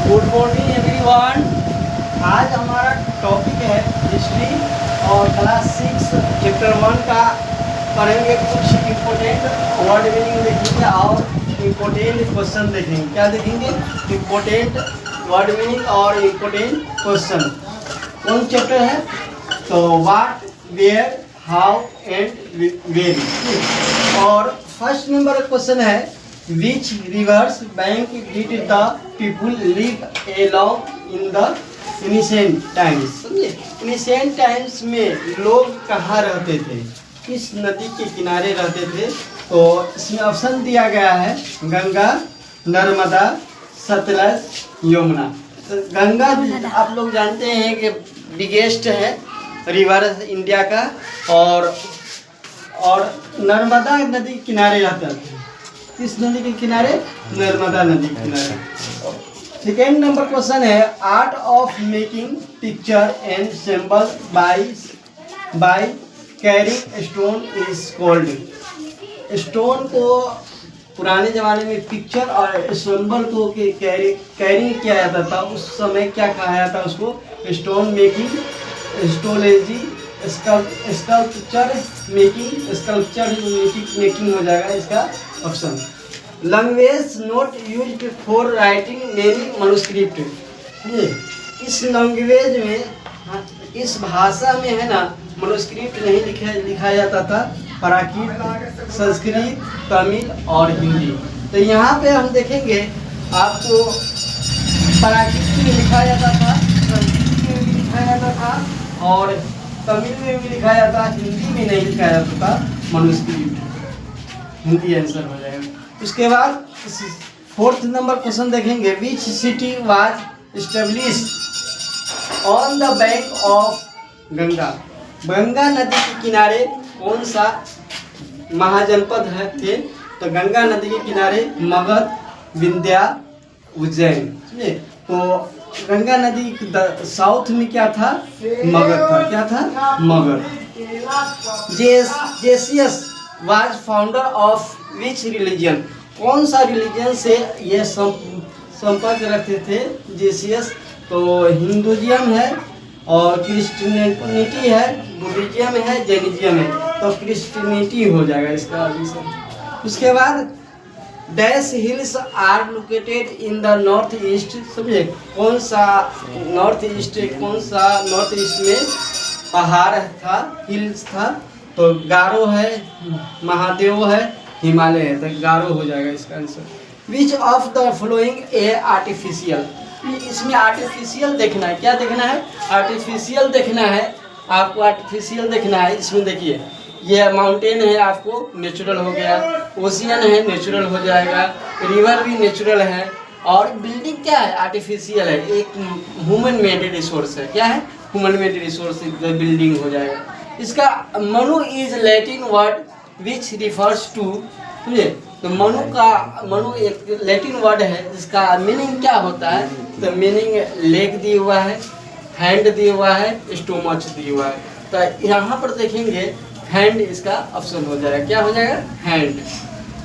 Good morning everyone. आज हमारा topic है हिस्ट्री और क्लास 6 चैप्टर 1 का पढ़ेंगे। कुछ इम्पोर्टेंट वर्ड मीनिंग देखेंगे और इम्पोर्टेंट क्वेश्चन देखेंगे। क्या देखेंगे? इम्पोर्टेंट वर्ड मीनिंग और इम्पोर्टेंट क्वेश्चन। कौन चैप्टर है? तो what, where, how and very. और फर्स्ट नंबर क्वेश्चन है Which rivers bank did the people live along in the ancient times? समझे? Ancient times में लोग कहाँ रहते थे, किस नदी के किनारे रहते थे? तो इसमें ऑप्शन दिया गया है गंगा, नर्मदा, सतलज, यमुना। तो गंगा आप लोग जानते हैं कि बिगेस्ट है रिवर इंडिया का, और नर्मदा नदी के किनारे रहता थे। किस नदी के किनारे? नर्मदा नदी के किनारे। सेकेंड नंबर क्वेश्चन है art of making picture and symbol by carrying stone is called. Stone को पुराने ज़माने में पिक्चर और सिंबल को कैरिंग किया जाता था। उस समय क्या कहा जाता? उसको स्टोन मेकिंग, स्टोलेजी, स्कल्पचर मेकिंग हो जाएगा इसका option. Language not used for writing many manuscript. इस लैंग्वेज में, इस भाषा में है ना, मनुस्क्रिप्ट नहीं लिखा जाता था। प्राकृत, संस्कृत, तमिल और हिंदी। तो यहाँ पे हम देखेंगे आपको प्राकृत में लिखा जाता था, संस्कृत में भी लिखा जाता था और तमिल में भी लिखा जाता, हिंदी में नहीं लिखा जाता था मनुस्क्रिप्ट। हिंदी आंसर हो जाएगा। उसके बाद फोर्थ नंबर क्वेश्चन देखेंगे which city was established on the bank of Ganga. Ganga नदी के किनारे कौन सा महाजनपद थे? तो गंगा नदी के किनारे मगध, विंध्या, उज्जैन। तो गंगा नदी साउथ में क्या था? मगध था। क्या था? Magadh. Jesus was founder of which religion. कौन सा रिलीजन से ये संपर्क रखते थे जेसियस? तो हिंदुइज्म है और क्रिश्चियनिटी है, बुद्धिज्म है, जैनिज्म है। तो क्रिश्चियनिटी हो जाएगा इसका आंसर। उसके बाद dash hills are located in the north east. समझे? कौन सा नॉर्थ ईस्ट में पहाड़ था, हिल्स था? तो गारो है, महादेव है, हिमालय है। तो गारो हो जाएगा इसका answer. Which of the following A artificial. इसमें आर्टिफिशियल देखना है। क्या देखना है? आर्टिफिशियल देखना है आपको। आर्टिफिशियल देखना है। इसमें देखिए ये माउंटेन है, आपको नेचुरल हो गया। ओशियन है, नेचुरल हो जाएगा। रिवर भी नेचुरल है। और बिल्डिंग क्या है? आर्टिफिशियल है, एक ह्यूमन मेड रिसोर्स है। क्या है? ह्यूमन मेड रिसोर्स बिल्डिंग हो जाएगा। इसका manu is Latin word which refers to. समझे? तो मनु एक लैटिन वर्ड है जिसका मीनिंग क्या होता है? तो मीनिंग लेग दिया हुआ है, हैंड दिया हुआ है, स्टोमच दिया हुआ है। तो यहाँ पर देखेंगे हैंड इसका ऑप्शन हो जाएगा। क्या हो जाएगा? हैंड।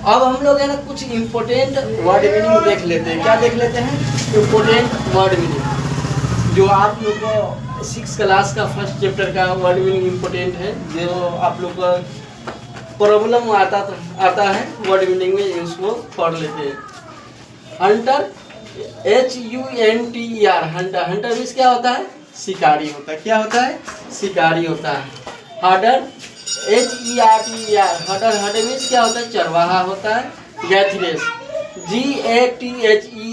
अब हम लोग है ना कुछ इम्पोर्टेंट वर्ड मीनिंग देख लेते हैं। क्या देख लेते हैं? इम्पोर्टेंट वर्ड मीनिंग, जो आप लोग को 6 क्लास का फर्स्ट चैप्टर का वर्ड मीनिंग इम्पोर्टेंट है। जो आप लोग का प्रॉब्लम आता है वर्ड मीनिंग में, उसको पढ़ लेते हैं। हंटर, HUNTER, हंटर मीन्स क्या होता है? शिकारी होता है। क्या होता है? शिकारी होता है। हर्डर, HERTER, हर्डर मीन्स क्या होता है? चरवाहा होता है। गैथरेस, GATHERES,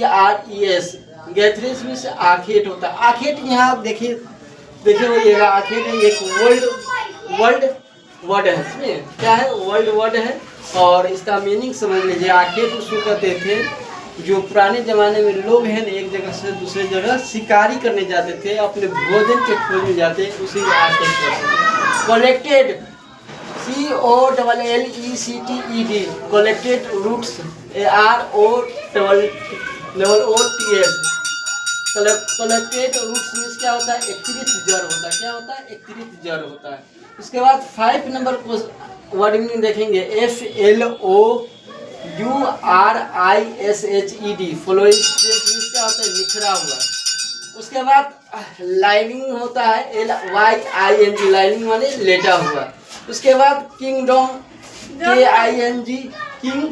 गैथरेस मीन्स आखेट होता है। आखेट यहाँ आप देखिए होइएगा, आखेट है एक वर्ल्ड वर्ड है। इसमें क्या है? वर्ल्ड वर्ड है। और इसका मीनिंग समझ लीजिए। आखेट उसको कहते थे जो पुराने ज़माने में लोग हैं एक जगह से दूसरे जगह शिकारी करने जाते थे, अपने भोजन के खोज में जाते, उसी को आखेट कहते हैं। Collected, COLLECTED, collected roots ROOTS। Collected roots means क्या होता है? एकत्रित जड़ होता है। क्या होता है? एकत्रित जड़ होता है। उसके बाद 5 नंबर को वर्ड मीनिंग देखेंगे FLOURISHED। फॉलोइंग क्या होता है, निखरा हुआ। उसके बाद लाइनिंग होता है, LYING, लाइनिंग माने लेटा हुआ। उसके बाद kingdom, KING, king,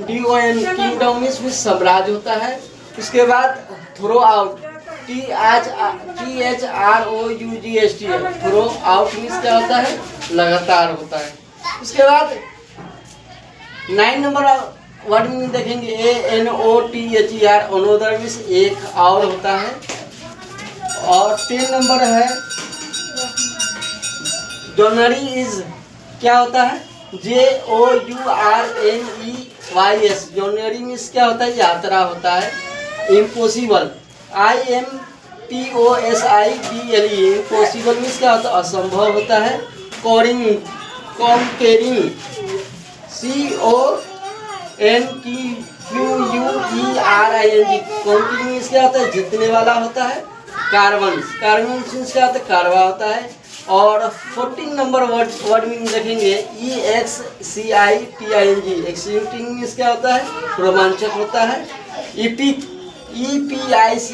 DON, kingdom में साम्राज्य होता है। उसके बाद throughout, THROUGST, throughout means क्या होता है, लगातार होता है। उसके बाद 9 नंबर वर्ड में देखेंगे, ANOTHER, अनोदर मीन्स एक और होता है। और 10 नंबर है जर्नी इज, क्या होता है, JOURNEYS, जर्नी मीन्स क्या होता है, यात्रा होता है। इम्पॉसिबल, IMPOSIBLE, इम्पॉसिबल मीन्स क्या होता है, असंभव होता है। कॉरिंग, कॉन्केरिंग, CONQUERING, कॉन्केरिंग मीन्स क्या होता है, जीतने वाला होता है। कार्बन, कार्बन मीन्स क्या होता है, कारवा होता है। और 14 नंबर वर्ड में देखेंगे, EXCITING, एक्साइटिंग मीन्स क्या होता है, रोमांचक होता है। इपिक, EPICS,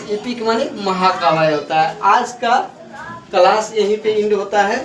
इपिक माने महाकाव्य होता है। आज का क्लास यहीं पे एंड होता है।